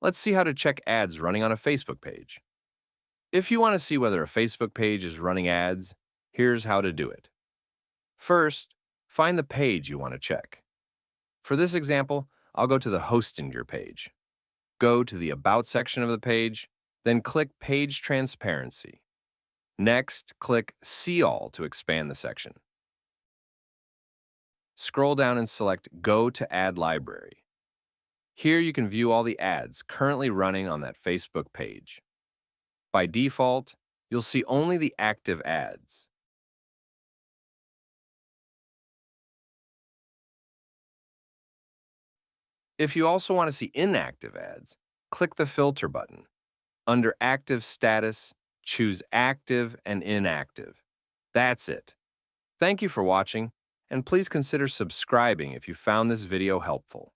Let's see how to check ads running on a Facebook page. If you want to see whether a Facebook page is running ads, here's how to do it. First, find the page you want to check. For this example, I'll go to the Hosting Your page. Go to the About section of the page, then click Page Transparency. Next, click See All to expand the section. Scroll down and select Go to Ad Library. Here you can view all the ads currently running on that Facebook page. By default, you'll see only the active ads. If you also want to see inactive ads, click the Filter button. Under Active Status, choose Active and Inactive. That's it. Thank you for watching, and please consider subscribing if you found this video helpful.